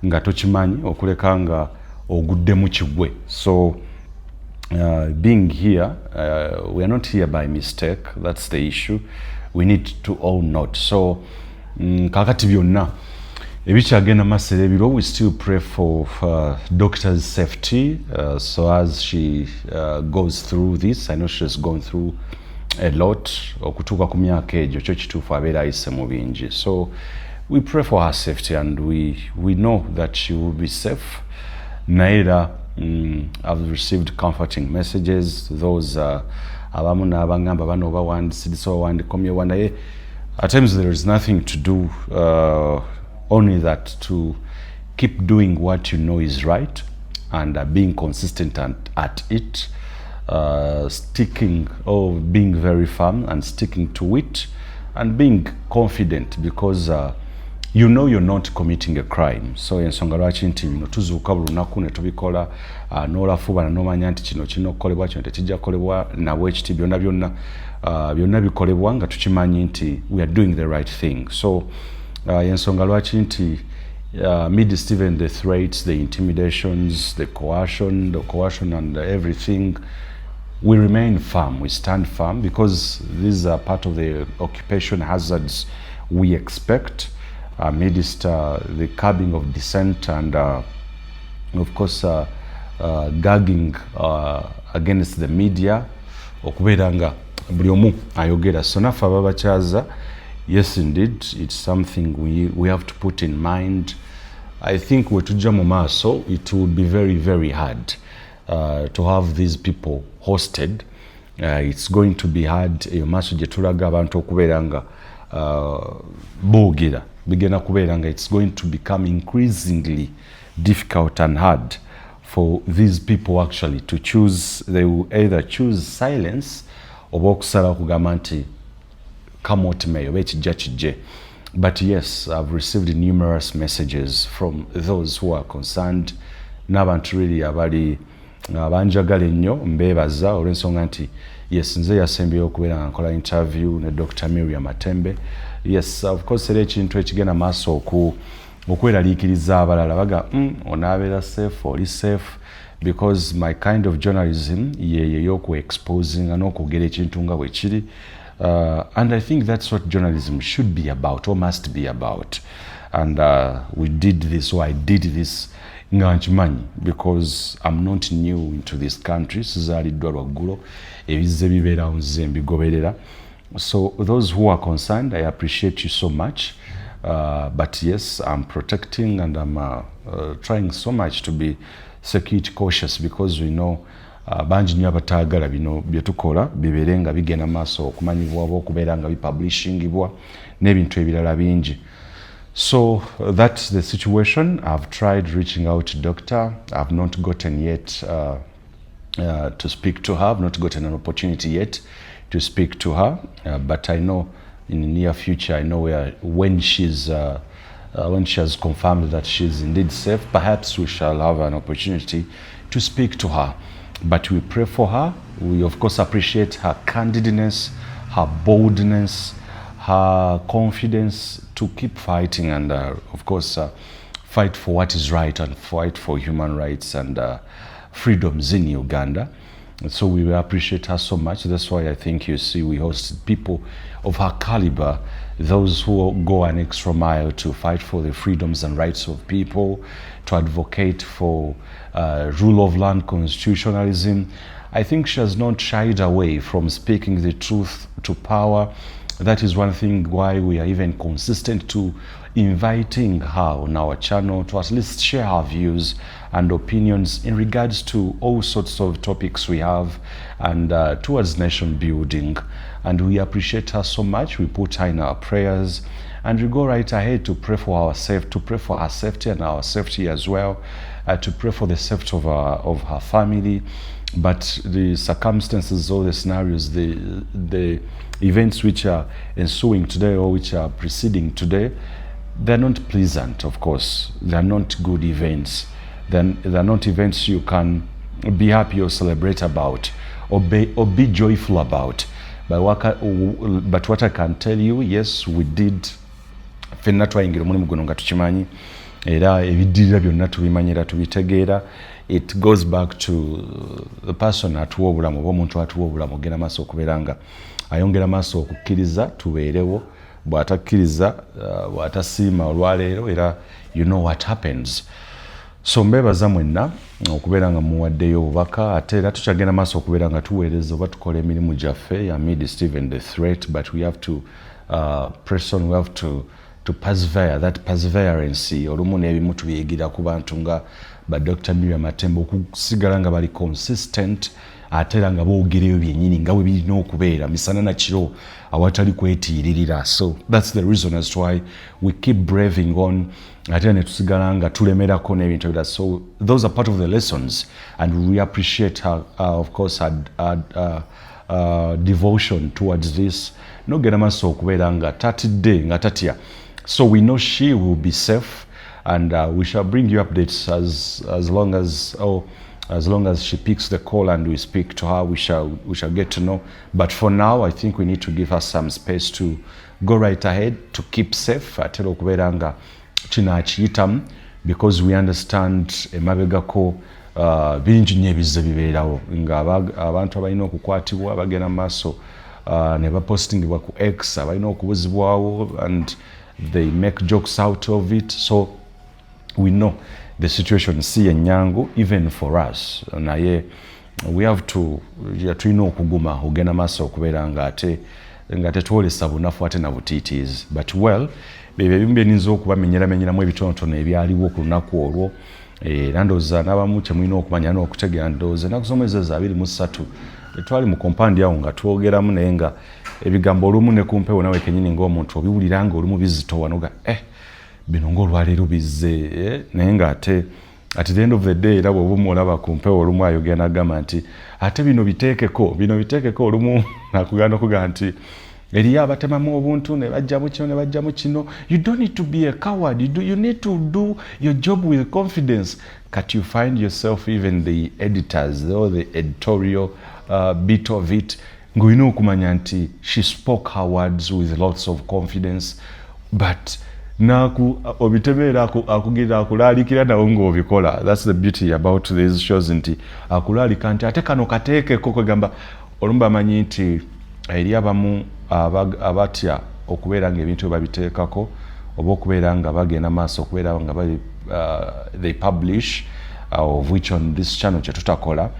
nga tokimanyi okuleka nga ogudde mu kigwe. So being here, we are not here by mistake. That's the issue. We need to all note. So kakati byonna ebikyagenda masere ebiro, we still pray for doctor's safety so as she goes through this. I know she's gone through a lot okutuuka ku myaka egyo kyo kituufu abeera ayise mu bingi. So we pray for her safety and we know that she will be safe. Naye era I've received comforting messages. Those abamu n'abangamba bano bawandisiddise bawandikomye wanaye. At times there is nothing to do, only that to keep doing what you know is right and being consistent at it, sticking or being very firm and sticking to it and being confident because you know you're not committing a crime. So ensonga lwaki nti bino tuzuuka buli lunaku ne tubikola n'olafuba n'omanya nti kino kirina okukolebwa kino tekijja kukolebwa nabwe ekiti byonna bikolebwa nga tukimanyi nti we are doing the right thing. So ensonga lwaki nti Steven, the threats, the intimidations, the coercion and everything, we remain firm, we stand firm because these are part of the occupation hazards we expect amidst the curbing of dissent and of course gagging against the media okubeera nga buli omu ayogera. So naffe ababakyaza, yes indeed it's something we have to put in mind. I think wetujja mu maaso it would be very very hard to have these people hosted. It's going to be hard eyo maaso gye tulaga abantu okubeera nga boogera bigenda kubeera nga it's going to become increasingly difficult and hard for these people actually to choose. They will either choose silence oba okusala kugamba nti come what may oba ekijja kijje. But yes, I've received numerous messages from those who are concerned n'abantu really abali banjagala ennyo mbeebaza olw'ensonga nti yes nze yasembyeyo okubeera nga nkola interview ne Dr. Miria Matembe. Yes, of course era ekintu ekigenda maaso okweraliikiriza abalala baga onaabeera safe oli safe because my kind of journalism yeyeyo exposing n'okwogera ekintu nga bwe kiri. And I think that's what journalism should be about or must be about. And we did this, or I did this nga nkimanyi because I'm not new into this country. Sizaaliddwa lwaggulo ebizze bibeerawo nze mbigoberera. So those who are concerned, I appreciate you so much. But yes, I'm protecting and I'm trying so much to be security cautious because we know bangi nnyo abataagala bino bye tukola bibeere nga bigenda maaso okumanyibwa oba okubeera nga bipublishingibwa n'ebintu ebirala bingi. So that's the situation. I've tried reaching out to Doctor. I've not gotten yet to speak to her. I've not gotten an opportunity yet to speak to her. But I know in the near future, I know when she has confirmed that she's indeed safe, perhaps we shall have an opportunity to speak to her. But we pray for her. We of course appreciate her candidness, her boldness, her confidence to keep fighting and of course fight for what is right and fight for human rights and freedoms in Uganda. So we will appreciate her so much. That's why I think you see we host people of her caliber, those who go an extra mile to fight for the freedoms and rights of people, to advocate for rule of land constitutionalism. I think she has not shied away from speaking the truth to power. That is one thing why we are even consistent to inviting her on our channel to at least share her views and opinions in regards to all sorts of topics we have and towards nation building. And we appreciate her so much. We put her in our prayers and we go right ahead to pray for her safety and our safety as well, to pray for the safety of her family. But the circumstances or the scenarios, the events which are ensuing today or which are preceding today, they're not pleasant, of course. They're not good events. They're not events you can be happy or celebrate about or be joyful about. But what I can tell you, yes, we did. Fenna twayingira omulimu guno nga tukimanyi era ebiddirira byonna tubimanyira tubitegeera. It goes back to the person atuwa obulamu oba omuntu atuwa obulamu ogenda maaso okubeera nga ayongera maaso okukkiriza tubeerewo, bw'atakkiriza bw'atasiima olwaleero era you know what happens. So mbeebaza mwenna okubeera nga muwaddeyo obubaka ate era tukyagenda maaso okubeera nga tuweereza oba tukola emirimu gyaffe ya Steven the threat, but we have to press on, we have to to persevere, that perseverance olumu n'ebimu tubiyigira ku bantu nga ba Dr. Miria Matembe okusigala nga bali consistent ate era nga boogereyo byennyini nga bwe birina okubeera misana na kiro awatali kwetiiririra. So that's the reason as to why we keep braving on ate ne tusigala nga tulemerako n'ebintu ebirala. So those are part of the lessons and we appreciate her, of course her devotion towards this. Nogenda maaso okubeera nga tatidde nga tatya. So we know she will be safe and we shall bring you updates as long as she picks the call and we speak to her, we shall get to know. But for now, I think we need to give her some space to go right ahead, to keep safe. Atera okubeera nga kino akiyitamu because we understand emabegako bingi nnyo ebizze bibeerawo nga abantu abalina okukwatibwa bagenda mu maaso ne bapostingibwa ku X abalina okubuzibwawo and they make jokes out of it. So we know the situation si enyangu even for us. Naye we have to tulina okuguma ogenda maaso okubeera nga tetwolesa bunafu ate na butiitiizi. But well, bebyo ebimu byeninza okubamenyeramenyeramu ebitonotono ebyaliwo ku lunaku olwo. Era ndowooza n'abamu kyemulina okumanya n'okutegeera ndowooza ennaku z'omwezi 23 twali mu kompandi awo nga twogeramu naye nga ebigambo olumu ne kumpewo nawe kennyini ng'omuntu obiwulira nga olumu bizitowa noga bino ng'olwaleero bizze naye nga ate at the end of the day era bw'oba omulaba ku mpewo olumu ayogera n'agamba nti ate bino biteekeko olumu nakugenda okugamba nti eriyo abatemamu obuntu ne bajjamu kino ne bajjamu kino. You don't need to be a coward. You need to do your job with confidence. Can't you find yourself even the editors or the editorial bit of it ng'olina okumanya nti she spoke her words with lots of confidence but obitebeera akugenda akulaalikira nawo ng'obikola. That's the beauty about these shows nti akulaalika nti ate kano kateekeko kwegamba olumu bamanyi nti eri abamu abatya okubeera nga ebintu babiteekako oba okubeera nga bagenda maaso okubeera nga bali they publish of which on this channel kye tutakola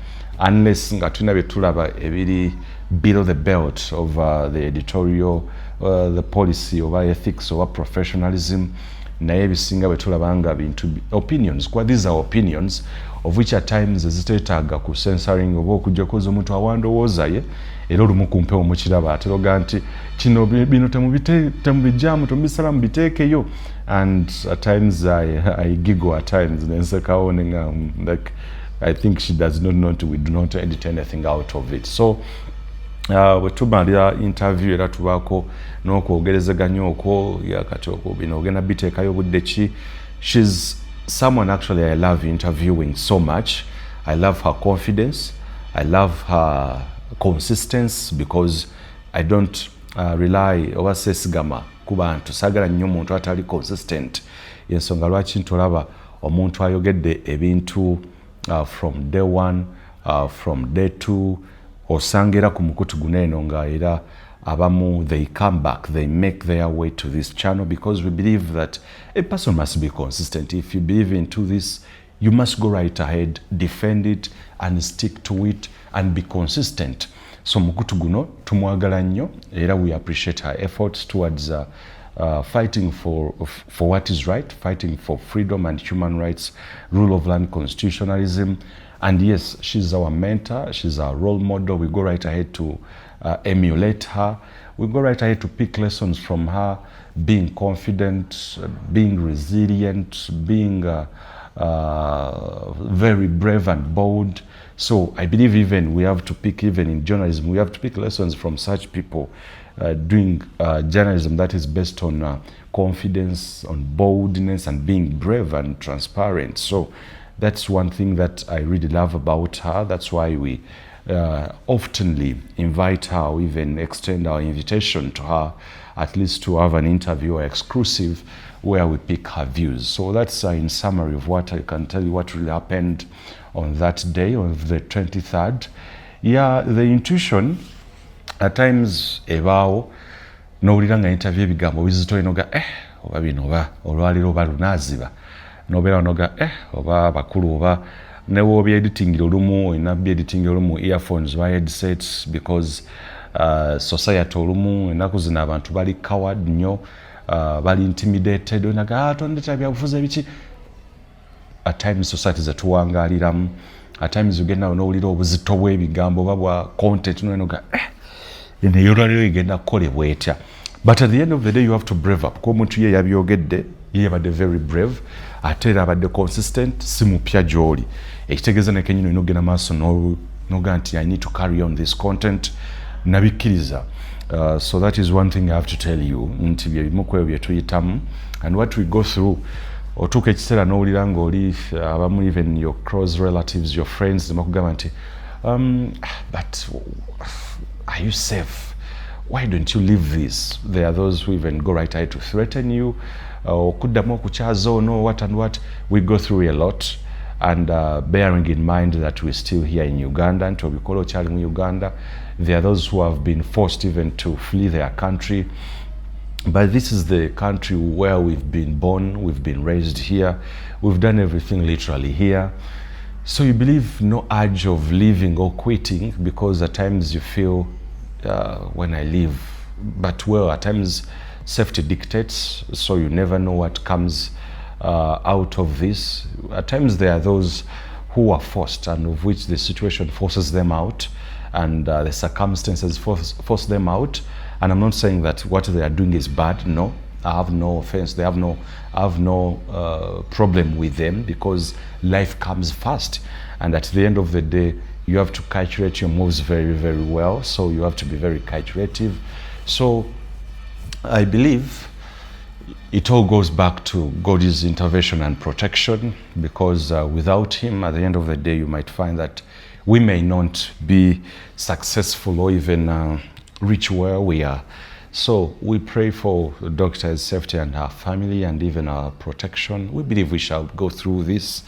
unless nga tulina bye tulaba ebiri below the belt of the editorial the policy oba ethics oba professionalism. Naye ebisinga bwe tulaba nga bintu opinions kuba these are opinions of which at times eziteetaaga ku censoring oba okujja koza omuntu awandowooza ye era olumu kumpewo mukiraba ateroga nti kino bino temubijjaamu temubisala mubiteekeyo and at times I giggle at times nensekawo nenga like I think she does not know we do not edit anything out of it. So bwe tumalira interview era tubaako n'okwogerezeganya okwo yakati okwo bino ogenda biteekayo budde ki. She's someone actually I love interviewing so much. I love her confidence. I love her consistency because I don't rely oba sesigama ku bantu saagala nnyo omuntu atali consistent. Yensonga lwaki ntolaba omuntu ayogedde ebintu from day one, from day two, osanga era ku mukutu guno eno nga era abamu they come back, they make their way to this channel because we believe that a person must be consistent. If you believe into this, you must go right ahead, defend it and stick to it and be consistent. So mukutu guno tumwagala nnyo era we appreciate her efforts towards fighting for what is right, fighting for freedom and human rights, rule of land, constitutionalism. And yes, she's our mentor, she's our role model. We go right ahead to emulate her. We go right ahead to pick lessons from her, being confident, being resilient, being very brave and bold. So I believe even we have to pick, even in journalism, we have to pick lessons from such people doing journalism that is based on confidence, on boldness and being brave and transparent. So that's one thing that I really love about her. That's why we oftenly invite her, or even extend our invitation to her, at least to have an interview or exclusive where we pick her views. So that's in summary of what I can tell you what really happened on that day, on the 23rd. Yeah, the intuition at times ebaawo n'owulira nga interview ebigambo bizitoye noga oba bino oba olwaliro oba lunaaziba nobeera noga oba bakulu oba newo editing olumu olina editing olumu earphones oba headsets because society olumu ennaku zino abantu bali coward nnyo bali intimidated onaga tondeta byabufuze biki. At times society zetuwangaliramu, at times ugenda onowulira obuzito bw'ebigambo babwa content nonoga eneyolwaliro igenda kukolebwa etya. But at the end of the day you have to brave up. Ko omuntu ye yabyogedde, ye yabadde very brave, ate era abadde consistent, si mupya gy'oli. Ekitegeeza ne kenyini inogenda maaso noga nti I need to carry on this content nabikkiriza. So that is one thing I have to tell you, nti byebimu ku ebyo bye tuyitamu and what we go through. Otuuka ekiseera n'owulira ng'oli abamu even your close relatives, your friends nebakugamba nti but are you safe? Why don't you leave this? There are those who even go right ahead to threaten you, okuddamu okukyaza ono, what and what. We go through a lot, and bearing in mind that we're still here in Uganda, and Tobikolo Chali in Uganda, there are those who have been forced even to flee their country. But this is the country where we've been born, we've been raised here, we've done everything literally here. So you believe no urge of leaving or quitting, because at times you feel when I leave, but well, at times safety dictates, so you never know what comes out of this. At times there are those who are forced, and of which the situation forces them out, and the circumstances force them out. And I'm not saying that what they are doing is bad. No, I have no offense. I have no problem with them, because life comes fast, and at the end of the day, you have to calculate your moves very, very well. So you have to be very calculative. So I believe it all goes back to God's intervention and protection, because without Him, at the end of the day, you might find that we may not be successful or even reach where we are. So we pray for the doctor's safety and her family, and even our protection. We believe we shall go through this,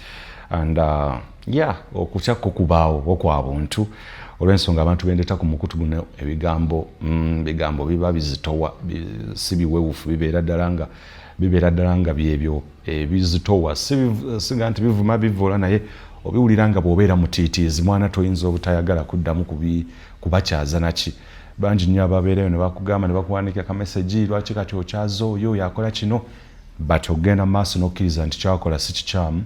and okutya kukubaawo okwabuntu olw'ensonga abantu bendeta ku mukutu guno ebigambo biba bizitowa, si biwewufu, bibeera ddala nga byebyo ebizitowa, singa nti bivuma bivoola, naye obiwulira nga bw'obeera mutiitiizi mwana toyinza obutayagala kuddamu kubakyaza naki. Bangi nnyo ababeerayo ne bakugamba ne bakuwandiika kameseji, lwaki kati okyaza oyo yakola kino, but ogenda maaso n'okkiriza nti kyakola si kikyamu,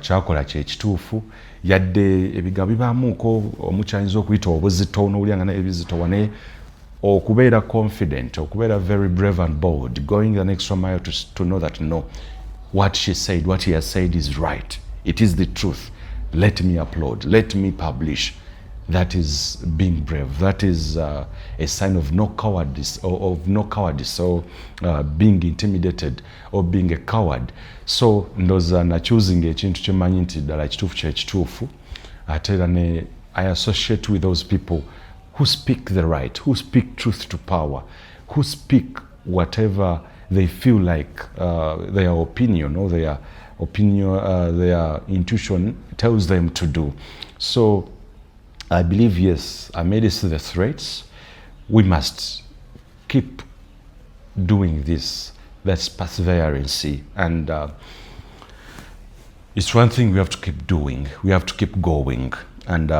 kyakola kyekituufu. Yadde ebigambo bibaamuuko omukyayinza okuyita obuzito, n'owulira nga naye ebizitowa, naye okubeera confident, okubeera very brave and bold, going an extra mile to know that no, what she said, what he has said is right. It is the truth. Let me upload, let me publish. That is being brave. That is a sign of no cowardice, or being intimidated or being a coward. So ndoza na choosing ekintu kyemanyi nti ddala kituufu kyekituufu, ate era ne I associate with those people who speak the right, who speak truth to power, who speak whatever they feel like their opinion or their intuition tells them to do. So I believe, yes, amidst the threats, we must keep doing this. That's perseverance. And it's one thing we have to keep doing. We have to keep going. And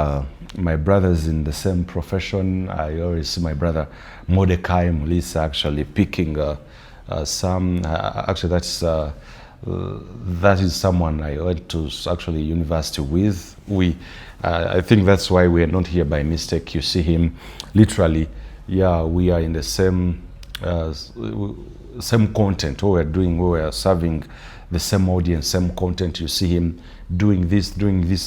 my brothers in the same profession, I always see my brother Mordecai Mulisa actually picking some, actually that is someone I went to actually university with. I think that's why we are not here by mistake. You see him literally, we are in the same content. We are serving the same audience, same content. You see him doing this,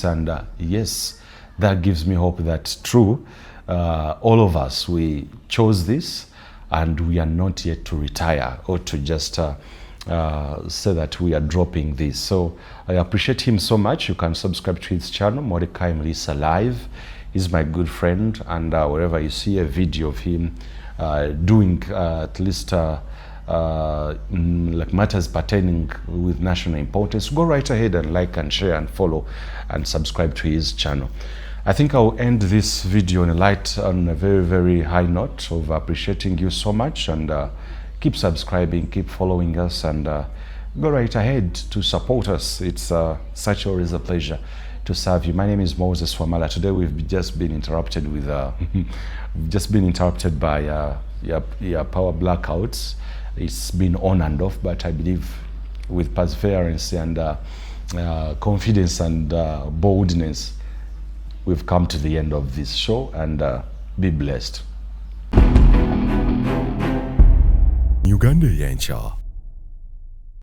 and yes, that gives me hope that true, all of us, we chose this, and we are not yet to retire or to just say that we are dropping this. So I appreciate him so much. You can subscribe to his channel, Mordecai Mulisa Live. He's my good friend, and wherever you see a video of him doing at least like matters pertaining with national importance, go right ahead and like and share and follow and subscribe to his channel. I think I'll end this video on a very, very high note of appreciating you so much, and keep subscribing, keep following us, and go right ahead to support us. It's such always a pleasure to serve you. My name is Moses Wamala. Today we've just been interrupted with by your power blackouts, It's been on and off, but I believe with perseverance and confidence and boldness, we've come to the end of this show, and be blessed. Uganda Eyenkya.